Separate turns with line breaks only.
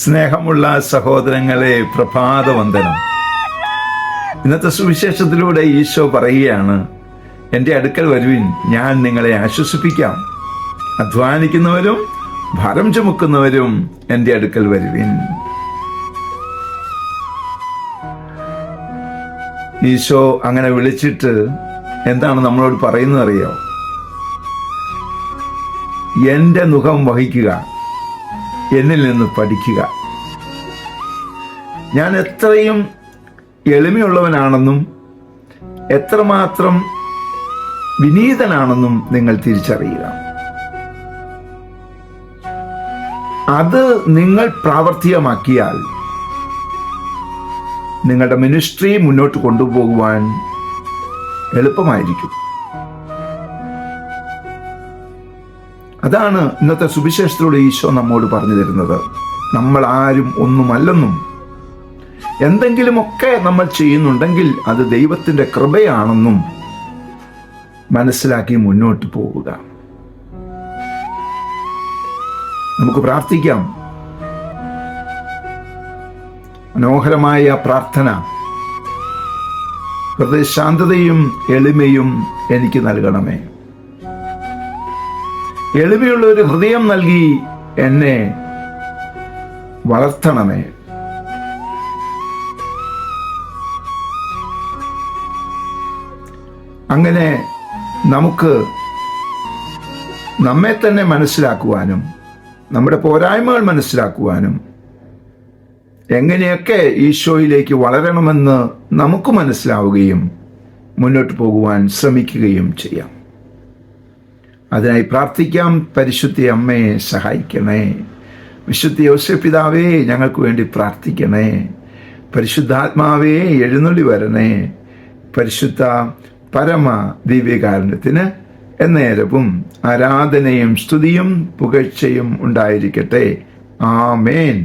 സ്നേഹമുള്ള സഹോദരങ്ങളെ, പ്രഭാതവന്ദനം. ഇന്നത്തെ സുവിശേഷത്തിലൂടെ ഈശോ പറയുകയാണ്, എൻ്റെ അടുക്കൽ വരുവിൻ, ഞാൻ നിങ്ങളെ ആശ്വസിപ്പിക്കാം. അധ്വാനിക്കുന്നവരും ഭാരം ചുമക്കുന്നവരും എൻ്റെ അടുക്കൽ വരുവിൻ. ഈശോ അങ്ങനെ വിളിച്ചിട്ട് എന്താണ് നമ്മളോട് പറയുന്നത് അറിയോ? എൻ്റെ നുകം വഹിക്കുക, എന്നിൽ നിന്ന് പഠിക്കുക. ഞാൻ എത്രയും എളിമയുള്ളവനാണെന്നും എത്രമാത്രം വിനീതനാണെന്നും നിങ്ങൾ തിരിച്ചറിയുക. അത് നിങ്ങൾ പ്രാവർത്തികമാക്കിയാൽ നിങ്ങളുടെ മിനിസ്ട്രി മുന്നോട്ട് കൊണ്ടുപോകുവാൻ എളുപ്പമായിരിക്കും. അതാണ് ഇന്നത്തെ സുവിശേഷത്തിലൂടെ ഈശോ നമ്മോട് പറഞ്ഞു തരുന്നത്. നമ്മൾ ആരും ഒന്നുമല്ലെന്നും എന്തെങ്കിലുമൊക്കെ നമ്മൾ ചെയ്യുന്നുണ്ടെങ്കിൽ അത് ദൈവത്തിൻ്റെ കൃപയാണെന്നും മനസ്സിലാക്കി മുന്നോട്ട് പോവുക. നമുക്ക് പ്രാർത്ഥിക്കാം. മനോഹരമായ പ്രാർത്ഥന. ഹൃദയശാന്തതയും എളിമയും എനിക്ക് നൽകണമേ. എളിമയുള്ള ഒരു ഹൃദയം നൽകി എന്നെ വളർത്തണമേ. അങ്ങനെ നമുക്ക് നമ്മെ തന്നെ മനസ്സിലാക്കുവാനും നമ്മുടെ പോരായ്മകൾ മനസ്സിലാക്കുവാനും എങ്ങനെയൊക്കെ ഈശോയിലേക്ക് വളരണമെന്ന് നമുക്ക് മനസ്സിലാവുകയും മുന്നോട്ട് പോകുവാൻ ശ്രമിക്കുകയും ചെയ്യാം. അതിനായി പ്രാർത്ഥിക്കാം. പരിശുദ്ധ അമ്മയെ സഹായിക്കണേ. വിശുദ്ധ യോസേപ്പ് പിതാവേ, ഞങ്ങൾക്ക് വേണ്ടി പ്രാർത്ഥിക്കണേ. പരിശുദ്ധാത്മാവേ, എഴുന്നള്ളി വരണേ. പരിശുദ്ധ പരമ ദിവ്യകാരുണ്യത്തിന് എന്നേരവും ആരാധനയും സ്തുതിയും പുകഴ്ചയും ഉണ്ടായിരിക്കട്ടെ. ആമേൻ.